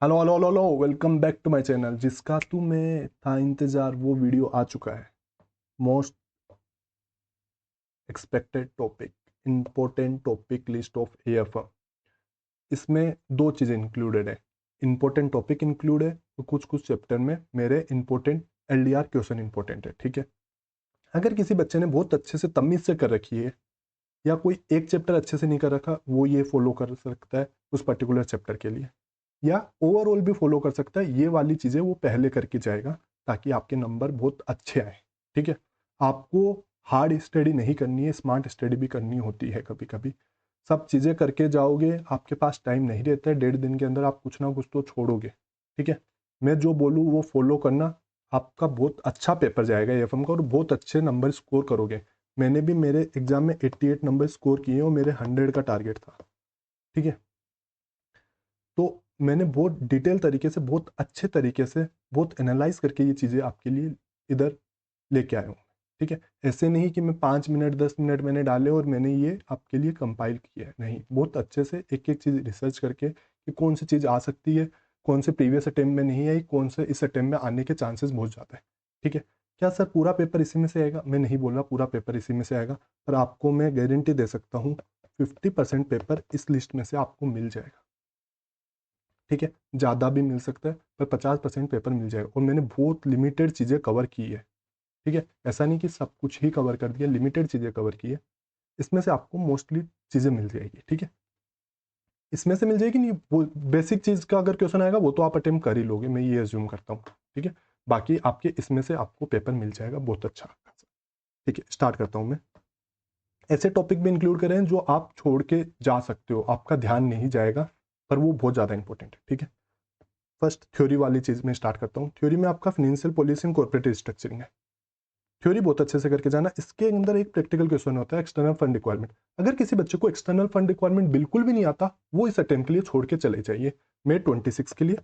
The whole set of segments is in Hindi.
Hello hello hello hello, welcome back to my channel. जिसका तुम्हें था इंतजार वो वीडियो आ चुका है। Most expected topic, important topic list of AFM. इसमें दो चीज़ें इंक्लूडेड है। इम्पोर्टेंट टॉपिक इंक्लूड है तो कुछ कुछ चैप्टर में मेरे इंपॉर्टेंट एलडीआर क्वेश्चन इंपॉर्टेंट है। ठीक है, अगर किसी बच्चे ने बहुत अच्छे से तमीज से कर रखी है या कोई एक चैप्टर अच्छे से नहीं कर रखा, वो ये फॉलो कर सकता है उस पर्टिकुलर चैप्टर के लिए, या ओवरऑल भी फॉलो कर सकता है। ये वाली चीज़ें वो पहले करके जाएगा ताकि आपके नंबर बहुत अच्छे आए। ठीक है, आपको हार्ड स्टडी नहीं करनी है, स्मार्ट स्टडी भी करनी होती है कभी कभी। सब चीज़ें करके जाओगे, आपके पास टाइम नहीं रहता है, 1.5 दिन के अंदर आप कुछ ना कुछ तो छोड़ोगे। ठीक है, मैं जो बोलूँ वो फॉलो करना, आपका बहुत अच्छा पेपर जाएगा एएफएम का और बहुत अच्छे नंबर स्कोर करोगे। मैंने भी मेरे एग्जाम में 88 नंबर स्कोर किए और मेरे 100 का टारगेट था। ठीक है, तो मैंने बहुत डिटेल तरीके से, बहुत अच्छे तरीके से, बहुत एनालाइज करके ये चीज़ें आपके लिए इधर लेके आया हूँ। ठीक है, ऐसे नहीं कि मैं 5 मिनट 10 मिनट मैंने डाले और मैंने ये आपके लिए कंपाइल किया है, नहीं, बहुत अच्छे से एक एक चीज़ रिसर्च करके कि कौन सी चीज़ आ सकती है, कौन से प्रीवियस अटेम्प्ट में नहीं आई, कौन से इस अटेम्प्ट में आने के चांसेस बहुत ज़्यादा है। ठीक है, क्या सर पूरा पेपर इसी में से आएगा? मैं नहीं बोल रहा पूरा पेपर इसी में से आएगा, पर आपको मैं गारंटी दे सकता हूँ 50% पेपर इस लिस्ट में से आपको मिल जाएगा। ठीक है, ज़्यादा भी मिल सकता है पर 50% पेपर मिल जाएगा और मैंने बहुत लिमिटेड चीज़ें कवर की है। ठीक है, ऐसा नहीं कि सब कुछ ही कवर कर दिया, लिमिटेड चीज़ें कवर की है। इसमें से आपको मोस्टली चीज़ें मिल जाएगी। ठीक है, इसमें से मिल जाएगी नहीं, वो बेसिक चीज़ का अगर क्वेश्चन आएगा वो तो आप अटेम्प्ट कर ही लोगे, मैं ये एज्यूम करता हूँ। ठीक है, बाकी आपके इसमें से आपको पेपर मिल जाएगा बहुत अच्छा। ठीक है, स्टार्ट करता हूँ मैं। ऐसे टॉपिक भी इंक्लूड करें जो आप छोड़ के जा सकते हो, आपका ध्यान नहीं जाएगा, पर वो बहुत ज़्यादा इंपॉर्टेंट है। ठीक है, फर्स्ट थ्योरी वाली चीज़ में स्टार्ट करता हूँ। थ्योरी में आपका financial policy and corporate structuring है। थ्योरी बहुत अच्छे से करके जाना। इसके अंदर एक प्रैक्टिकल क्वेश्चन होता है, एक्सटर्नल फंड रिक्वायरमेंट। अगर किसी बच्चे को एक्सटर्नल फंड रिक्वायरमेंट बिल्कुल भी नहीं आता, वो इस अटेम्प्ट के लिए छोड़ के चले जाइए। मे 26 के लिए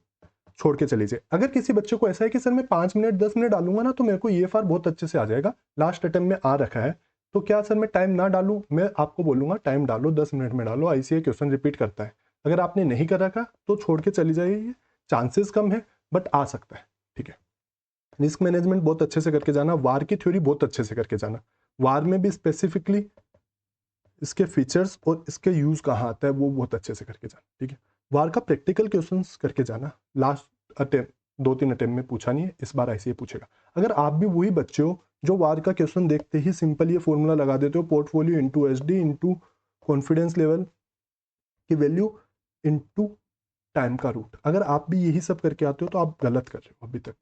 छोड़ के चले जाइए। अगर किसी बच्चे को ऐसा है कि सर मैं 5 मिनट 10 मिनट डालूंगा ना तो मेरे को ये फार बहुत अच्छे से आ जाएगा, लास्ट अटेम्प्ट में आ रखा है, तो क्या सर मैं टाइम ना डालूं? मैं आपको बोलूंगा टाइम डालो, 10 मिनट में डालो, आईसीए क्वेश्चन रिपीट करता है। अगर आपने नहीं कर रखा तो छोड़ के चली जाइए, चांसेस कम है बट आ सकता है। ठीक है, रिस्क मैनेजमेंट बहुत अच्छे से करके जाना। वार की थ्योरी बहुत अच्छे से करके जाना। वार में भी स्पेसिफिकली इसके फीचर्स और इसके यूज कहाँ आता है वो बहुत अच्छे से करके जाना। ठीक है, वार का प्रैक्टिकल क्वेश्चंस करके जाना। लास्ट अटेम्प्ट 2-3 अटेम्प्ट में पूछा नहीं है, इस बार ऐसे ही पूछेगा। अगर आप भी वही बच्चे हो जो वार का क्वेश्चन देखते ही सिंपल ये फॉर्मूला लगा देते हो, portfolio into SD into confidence level की वैल्यू इंटू टाइम का रूट, अगर आप भी यही सब करके आते हो तो आप गलत कर रहे हो अभी तक।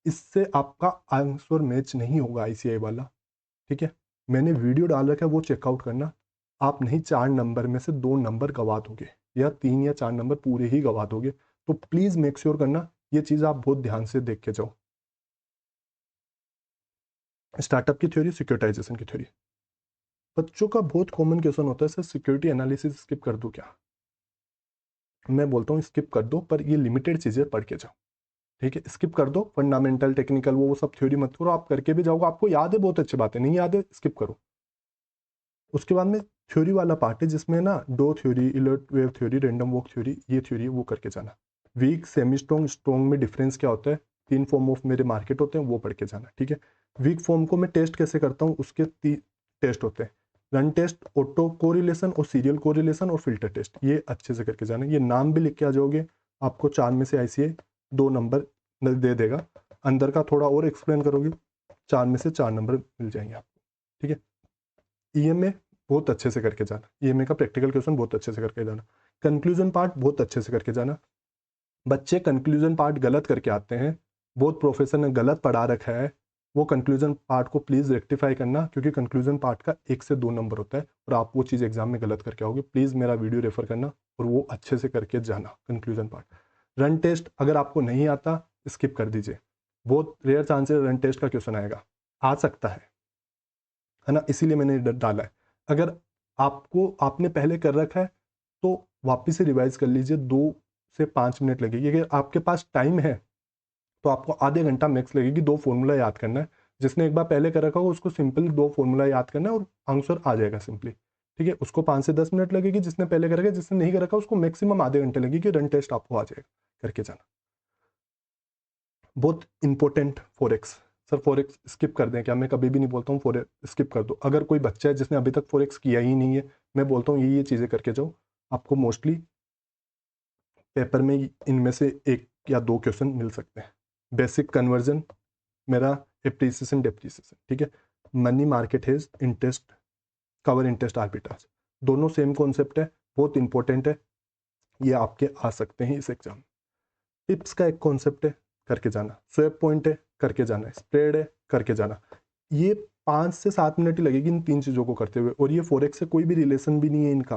इससे आपका आंसर मैच नहीं होगा आईसीआई वाला। ठीक है, मैंने वीडियो डाल रखा है, वो चेकआउट करना। आप नहीं 4 नंबर में से 2 नंबर गवा दोगे, या 3 या 4 नंबर पूरे ही गवा दोगे, तो प्लीज़ मेक श्योर करना ये चीज़ आप बहुत ध्यान से देख के जाओ। स्टार्टअप की थ्योरी, सिक्योरिटाइजेशन की थ्योरी। बच्चों का बहुत कॉमन क्वेश्चन होता है सर सिक्योरिटी एनालिसिस स्किप कर दूं क्या? मैं बोलता हूँ स्किप कर दो, पर ये लिमिटेड चीज़ें पढ़ के जाओ। ठीक है, स्किप कर दो फंडामेंटल टेक्निकल वो सब थ्योरी मत करो, आप करके भी जाओगे, आपको याद है बहुत अच्छी बात है, नहीं याद है स्किप करो। उसके बाद में थ्योरी वाला पार्ट है जिसमें ना Dow theory, Elliott wave theory, random walk theory, ये थ्योरी वो करके जाना। वीक, सेमी स्ट्रॉन्ग, स्ट्रॉन्ग में डिफरेंस क्या होता है, 3 फॉर्म ऑफ मेरे मार्केट होते हैं, वो पढ़ के जाना। ठीक है, वीक फॉर्म को मैं टेस्ट कैसे करता हूँ, उसके 3 टेस्ट होते हैं, रन टेस्ट, ऑटो कोरिलेशन और सीरियल कोरिलेशन और फिल्टर टेस्ट, ये अच्छे से करके जाना। ये नाम भी लिख के आ जाओगे, आपको 4 में से आईसीए 2 नंबर दे देगा। अंदर का थोड़ा और एक्सप्लेन करोगे, 4 में से 4 नंबर मिल जाएंगे आपको। ठीक है, ईएमए बहुत अच्छे से करके जाना, ईएमए का प्रैक्टिकल क्वेश्चन बहुत अच्छे से करके जाना। कंक्लूजन पार्ट बहुत अच्छे से करके जाना। बच्चे कंक्लूजन पार्ट गलत करके आते हैं, बहुत प्रोफेसर ने गलत पढ़ा रखा है, वो कंक्लूजन पार्ट को प्लीज़ रेक्टिफाई करना, क्योंकि कंक्लूजन पार्ट का 1 से 2 नंबर होता है और आप वो चीज़ एग्जाम में गलत करके आओगे। प्लीज़ मेरा वीडियो रेफर करना और वो अच्छे से करके जाना कंक्लूजन पार्ट। रन टेस्ट अगर आपको नहीं आता स्किप कर दीजिए, बहुत रेयर चांसेस रन टेस्ट का क्वेश्चन आएगा, आ सकता है ना, इसीलिए मैंने डाला है। अगर आपको आपने पहले कर रखा है तो वापस से रिवाइज कर लीजिए, 2 से 5 मिनट लगेगी। अगर आपके पास टाइम है तो आपको आधे घंटा मैक्स लगेगी 2 फॉर्मूला याद करना है। जिसने एक बार पहले कर रखा होगा उसको सिंपल 2 फॉर्मूला याद करना है और आंसर आ जाएगा सिंपली। ठीक है, उसको 5 से 10 मिनट लगेगी जिसने पहले कर रखा है, जिसने नहीं कर रखा उसको मैक्सिमम आधे घंटे लगेगी, रन टेस्ट आपको आ जाएगा करके जाना। बहुत important forex. Sir forex skip कर दें क्या? मैं कभी भी नहीं बोलता हूँ फॉरेक्स स्किप कर दो। अगर कोई बच्चा है जिसने अभी तक फॉरेक्स किया ही नहीं है, मैं बोलता हूँ ये चीज़ें करके जाओ, आपको मोस्टली पेपर में इनमें से एक या दो क्वेश्चन मिल सकते हैं। बेसिक कन्वर्जन, मेरा एप्रिसिएशन डेप्रिसिएशन, ठीक है। Money market hedge, interest cover, interest arbitrage, दोनों सेम कॉन्सेप्ट है, बहुत इंपॉर्टेंट है, ये आपके आ सकते हैं इस एग्जाम। टिप्स का एक कॉन्सेप्ट है, करके जाना। स्वैप पॉइंट है, करके जाना। स्प्रेड है, करके जाना। ये 5 से 7 मिनट ही लगेगी इन 3 चीज़ों को करते हुए, और ये फॉरेक्स से कोई भी रिलेशन भी नहीं है इनका,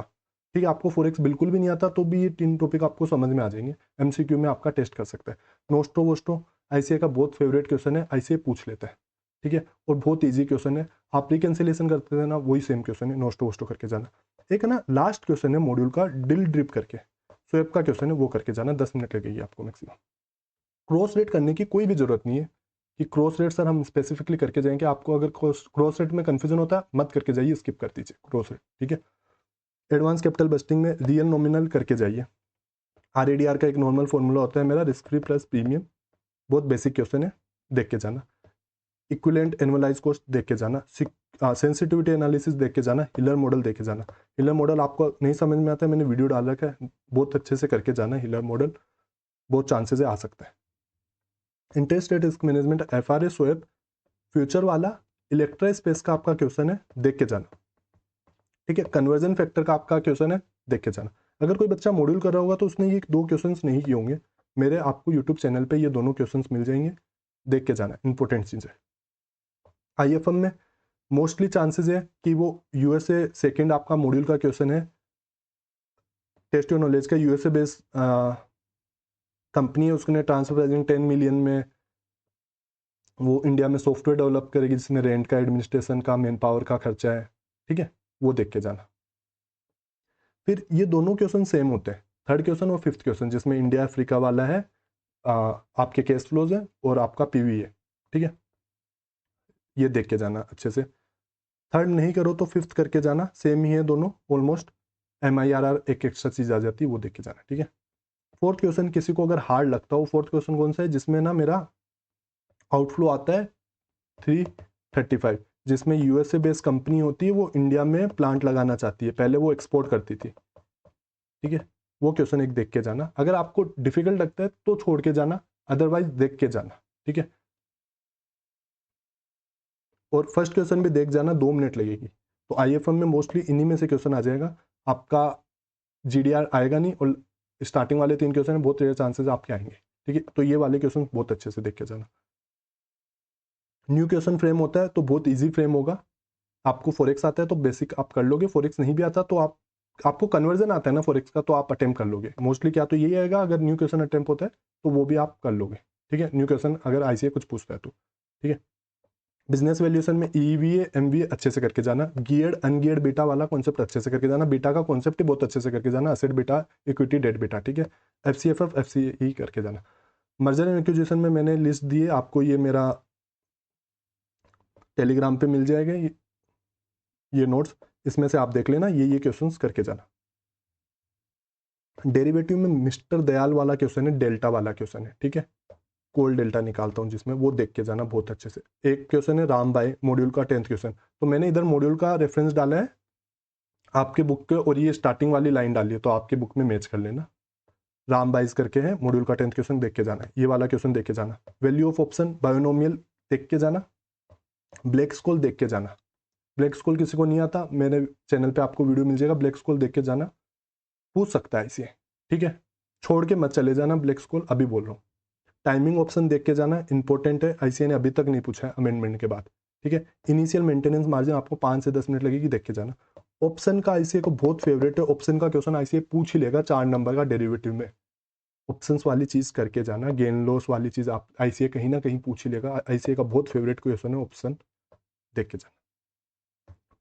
ठीक है। आपको फॉरेक्स बिल्कुल भी नहीं आता तो भी ये 3 टॉपिक आपको समझ में आ जाएंगे, एमसीक्यू में आपका टेस्ट कर सकता है। नोस्टो वोस्टो आईसीए का बहुत फेवरेट क्वेश्चन है, आईसीए पूछ लेता है, ठीक है, और बहुत ईजी क्वेश्चन है। आप रिकन्सिलेशन करते थे ना, वही सेम क्वेश्चन है, नोस्टो वोस्टो करके जाना। एक है ना लास्ट क्वेश्चन है मॉड्यूल का, डिल ड्रिप करके स्वैप का क्वेश्चन है, वो करके जाना, 10 मिनट लगेगी आपको मैक्सिमम। क्रॉस रेट करने की कोई भी जरूरत नहीं है कि क्रॉस रेट सर हम स्पेसिफिकली करके जाएंगे। आपको अगर क्रॉस रेट में कंफ्यूजन होता है मत करके जाइए, स्किप कर दीजिए क्रॉस रेट, ठीक है। एडवांस कैपिटल बस्टिंग में रियल नॉमिनल करके जाइए। आरएडीआर का एक नॉर्मल फॉर्मूला होता है मेरा, रिस्क फ्री प्लस प्रीमियम, बहुत बेसिक क्वेश्चन है, देख के जाना। इक्विलेंट एनुअलाइज कॉस्ट देख के जाना। सेंसिटिविटी एनालिसिस देख के जाना। हिलर मॉडल देख के जाना। हिलर मॉडल आपको नहीं समझ में आता है, मैंने वीडियो डाल रखा है, बहुत अच्छे से करके जाना। हिलर मॉडल बहुत चांसेस आ सकता है। Interest rate risk management, FRA, swap, future वाला, इलेक्ट्रा स्पेस का आपका क्वेश्चन है, देख के जाना, ठीक है। कन्वर्जन फैक्टर का आपका क्वेश्चन है, देख के जाना। अगर कोई बच्चा मॉड्यूल कर रहा होगा तो उसने ये 2 क्वेश्चंस नहीं किए होंगे, मेरे आपको यूट्यूब चैनल पे ये दोनों क्वेश्चंस मिल जाएंगे, देख के जाना, इंपॉर्टेंट चीज़ है। आईएफएम में मोस्टली चांसेस है कि वो यूएसए सेकंड आपका मॉड्यूल का क्वेश्चन है, टेस्ट योर नॉलेज का, यूएसए बेस्ड कंपनी है, उसने ट्रांसफर प्राइसिंग 10 मिलियन में वो इंडिया में सॉफ्टवेयर डेवलप करेगी जिसमें रेंट का, एडमिनिस्ट्रेशन का, मैन पावर का खर्चा है, ठीक है, वो देख के जाना। फिर ये दोनों क्वेश्चन सेम होते हैं, थर्ड क्वेश्चन और फिफ्थ क्वेश्चन, जिसमें इंडिया अफ्रीका वाला है, आपके केस फ्लोज है और आपका पीवी है, ठीक है, ये देख के जाना अच्छे से। थर्ड नहीं करो तो फिफ्थ करके जाना, सेम ही है दोनों ऑलमोस्ट। MIRR एक एक्स्ट्रा चीज आ जाती है, वो देख के जाना, ठीक है। फोर्थ क्वेश्चन किसी को अगर हार्ड लगता हो, फोर्थ क्वेश्चन कौन सा है, जिसमें ना मेरा आउटफ्लो आता है 335, जिसमें यूएसए बेस्ड कंपनी होती है, वो इंडिया में प्लांट लगाना चाहती है, पहले वो एक्सपोर्ट करती थी, ठीक है, वो क्वेश्चन एक देख के जाना। अगर आपको डिफिकल्ट लगता है तो छोड़ के जाना, अदरवाइज देख के जाना, ठीक है। और फर्स्ट क्वेश्चन भी देख जाना, 2 मिनट लगेगी। तो आईएफएम में मोस्टली इन्हीं में से क्वेश्चन आ जाएगा, आपका जीडीआर आएगा नहीं, और स्टार्टिंग वाले 3 क्वेश्चन है, बहुत रेयर चांसेस आपके आएंगे, ठीक है। तो ये वाले क्वेश्चन बहुत अच्छे से देख के जाना। न्यू क्वेश्चन फ्रेम होता है तो बहुत इजी फ्रेम होगा। आपको फॉरेक्स आता है तो बेसिक आप कर लोगे, फॉरेक्स नहीं भी आता तो आपको कन्वर्जन आता है ना फॉरेक्स का, तो आप अटेम्प्ट कर लोगे। मोस्टली क्या तो यही आएगा, अगर न्यू क्वेश्चन अटेम्प्ट होता है तो वो भी आप कर लोगे, ठीक है। न्यू क्वेश्चन अगर आईसीए कुछ पूछता है तो, ठीक है। बिजनेस वैल्यूएशन में ईवीए एमवीए अच्छे से करके जाना। गियर्ड अनगियर्ड बीटा वाला कॉन्सेप्ट अच्छे से करके जाना, बीटा का कॉन्सेप्ट ही बहुत अच्छे से करके जाना, asset beta, equity debt beta, ठीक है। एफसीएफएफ एफसीई करके जाना। मर्जर एंड एक्विजिशन में मैंने लिस्ट दी है आपको, ये मेरा टेलीग्राम पे मिल जाएगा ये नोट्स, इसमें से आप देख लेना, ये क्वेश्चंस करके जाना। डेरिवेटिव में मिस्टर दयाल वाला क्वेश्चन है, डेल्टा वाला क्वेश्चन है, ठीक है, कोल डेल्टा निकालता हूं जिसमें, वो देख के जाना बहुत अच्छे से। एक क्वेश्चन है राम बाई, मॉड्यूल का 10th क्वेश्चन, तो मैंने इधर मॉड्यूल का रेफरेंस डाला है आपके बुक के, और ये स्टार्टिंग वाली लाइन डाली है, तो आपके बुक में मैच कर लेना। राम बाइज करके है, मॉड्यूल का 10th क्वेश्चन देख के जाना है, ये वाला क्वेश्चन देख के जाना। वैल्यू ऑफ ऑप्शन बायोनोमियल देख के जाना। ब्लैक स्कॉल देख के जाना। ब्लैक स्कॉल किसी को नहीं आता, मेरे चैनल पे आपको वीडियो मिल जाएगा, ब्लैक स्कॉल देख के जाना, पूछ सकता है इसे, ठीक है, छोड़ के मत चले जाना ब्लैक स्कॉल, अभी बोल रहा हूँ। टाइमिंग ऑप्शन देख के जाना, इंपॉर्टेंट है, आईसीए ने अभी तक नहीं पूछा है अमेंडमेंट के बाद, ठीक है। इनिशियल मेंटेनेंस मार्जिन आपको 5 से 10 मिनट लगेगी, देख के जाना। ऑप्शन का आईसीए को बहुत फेवरेट है, ऑप्शन का क्वेश्चन आईसीए पूछ ही लेगा 4 नंबर का डेरिवेटिव में, ऑप्शंस वाली चीज करके जाना। गेन लॉस वाली चीज आप आईसीए कहीं ना कहीं पूछ ही लेगा, आईसीए का बहुत फेवरेट क्वेश्चन है ऑप्शन, देख के जाना।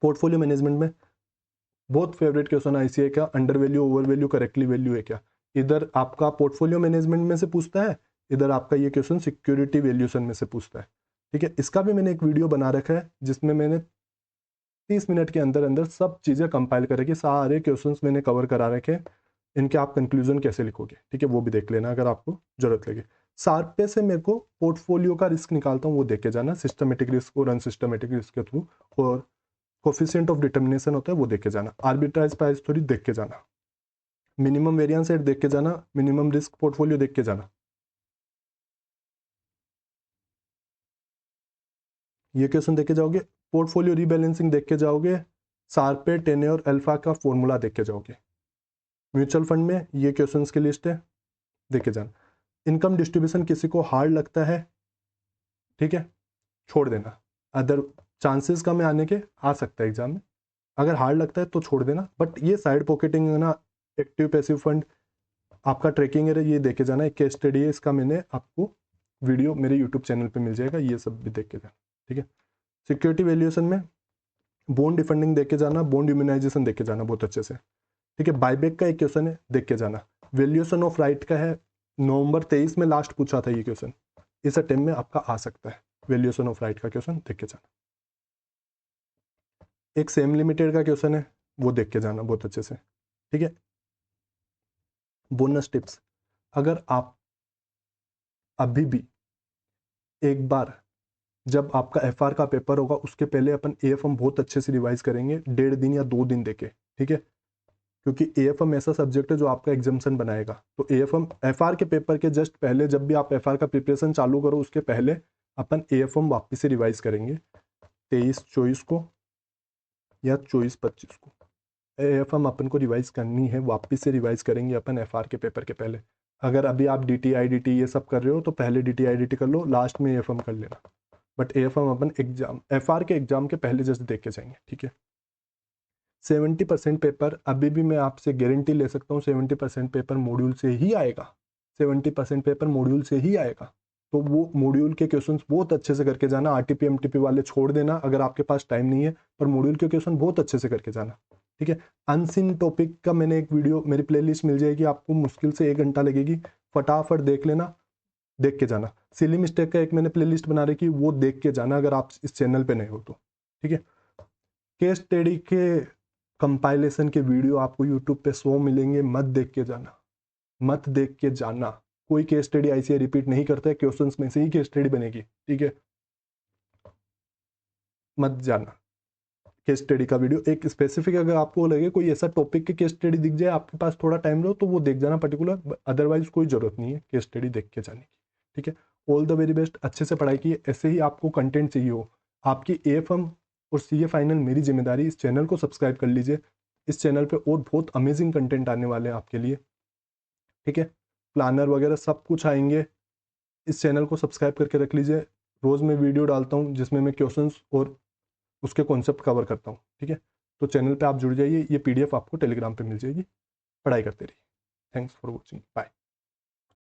पोर्टफोलियो मैनेजमेंट में बहुत फेवरेट क्वेश्चन आईसीए का, under value, over value, correctly value है क्या, इधर आपका पोर्टफोलियो मैनेजमेंट में से पूछता है, इधर आपका ये क्वेश्चन सिक्योरिटी वैल्यूएशन में से पूछता है, ठीक है। इसका भी मैंने एक वीडियो बना रखा है जिसमें मैंने 30 मिनट के अंदर अंदर सब चीज़ें कंपाइल कर रखी, सारे क्वेश्चंस मैंने कवर करा रखे, इनके आप कंक्लूजन कैसे लिखोगे, ठीक है, वो भी देख लेना अगर आपको जरूरत लगे। शार्प पे से मेरे को पोर्टफोलियो का रिस्क निकालता हूँ, वो देख के जाना, सिस्टमेटिक रिस्क और अनसिस्टमेटिक रिस्क के थ्रू, और कोफिशिएंट ऑफ डिटर्मिनेशन होता है वो देख के जाना, आर्बिट्राइज प्राइस थ्योरी देख के जाना, मिनिमम वेरिएंस रेट देख के जाना, मिनिमम रिस्क पोर्टफोलियो देख के जाना। ये क्वेश्चन देख के जाओगे, पोर्टफोलियो रीबैलेंसिंग देख के जाओगे, शार्प पे टेन्योर अल्फा का फॉर्मूला देख के जाओगे। म्यूचुअल फंड में ये क्वेश्चंस की लिस्ट है, देख के जाना। इनकम डिस्ट्रीब्यूशन किसी को हार्ड लगता है, ठीक है, छोड़ देना, अदर चांसेस कम है आने के, आ सकता है एग्जाम में, अगर हार्ड लगता है तो छोड़ देना। बट ये साइड पॉकेटिंग है ना, एक्टिव पैसिव फंड आपका ट्रैकिंग है, ये देखे जाना, एक केस स्टडी है, इसका मैंने आपको वीडियो मेरे यूट्यूब चैनल पे मिल जाएगा, ये सब भी देख के जाना, ठीक है। सिक्योरिटी वैल्यूएशन में बॉन्ड डिफंडिंग देख के जाना, बॉन्ड इम्यूनाइजेशन देख के जाना बहुत अच्छे से, ठीक है। बायबैक का एक क्वेश्चन है, देख के जाना। वैल्यूएशन ऑफ राइट का है, नवंबर 23 में लास्ट पूछा था ये क्वेश्चन, इस अटेम्प्ट में आपका आ सकता है, वैल्यूएशन ऑफ राइट का क्वेश्चन देख के जाना। एक सेम लिमिटेड का क्वेश्चन है, वो देख के जाना बहुत अच्छे से, ठीक है। बोनस टिप्स, अगर आप अभी भी एक बार जब आपका एफआर का पेपर होगा उसके पहले अपन एएफएम बहुत अच्छे से रिवाइज करेंगे, 1.5 दिन या 2 दिन देके, ठीक है, क्योंकि एएफएम ऐसा सब्जेक्ट है जो आपका एग्जाम्शन बनाएगा। तो एएफएम एफआर के पेपर के जस्ट पहले, जब भी आप एफआर का प्रिपरेशन चालू करो उसके पहले अपन एएफएम वापस से रिवाइज करेंगे, 23-24 को या 24-25 को एएफएम अपन को रिवाइज करनी है, वापस से रिवाइज करेंगे अपन एफआर के पेपर के पहले। अगर अभी आप डीटी आईडीटी ये सब कर रहे हो तो पहले डीटी आईडीटी कर लो, लास्ट में एएफएम कर लेना, but AFM upon exam FR के एग्जाम के पहले जस्ट देख के जाएंगे, ठीक है। 70% पेपर अभी भी मैं आपसे गारंटी ले सकता हूँ 70% पेपर मॉड्यूल से ही आएगा, 70% पेपर मॉड्यूल से ही आएगा। तो वो मॉड्यूल के क्वेश्चंस बहुत अच्छे से करके जाना, आरटीपी एमटीपी वाले छोड़ देना अगर आपके पास टाइम नहीं है, पर मॉड्यूल के क्वेश्चन बहुत अच्छे से करके जाना, ठीक है। अनसीन टॉपिक का मैंने एक वीडियो, मेरी प्लेलिस्ट मिल जाएगी आपको, मुश्किल से 1 घंटा लगेगी, फटाफट देख लेना, देख के जाना। सिली मिस्टेक का एक मैंने प्लेलिस्ट बना रखी, वो देख के जाना अगर आप इस चैनल पे नए हो तो, ठीक है। केस स्टडी के कंपाइलेशन के वीडियो आपको यूट्यूब पे 100 मिलेंगे, मत देख के जाना, मत देख के जाना। कोई केस स्टडी ऐसे रिपीट नहीं करता है, क्वेश्चंस में से ही केस स्टडी बनेगी, ठीक है, मत जाना। केस स्टडी का वीडियो एक स्पेसिफिक, अगर आपको लगे कोई ऐसा टॉपिक की केस स्टडी दिख जाए, आपके पास थोड़ा टाइम रहो तो वो देख जाना पर्टिकुलर, अदरवाइज कोई जरूरत नहीं है केस स्टडी देख के जाने की, ठीक है। ऑल द वेरी बेस्ट, अच्छे से पढ़ाई की, ऐसे ही आपको कंटेंट चाहिए हो, आपकी एएफएम और सीए फाइनल मेरी जिम्मेदारी, इस चैनल को सब्सक्राइब कर लीजिए, इस चैनल पे और बहुत अमेजिंग कंटेंट आने वाले हैं आपके लिए, ठीक है। प्लानर वगैरह सब कुछ आएंगे, इस चैनल को सब्सक्राइब करके रख लीजिए, रोज़ मैं वीडियो डालता हूँ जिसमें मैं क्वेश्चंस और उसके कॉन्सेप्ट कवर करता हूँ, ठीक है। तो चैनल पे आप जुड़ जाइए, ये पीडीएफ आपको टेलीग्राम पे मिल जाएगी, पढ़ाई करते रहिए। Thanks for watching, bye.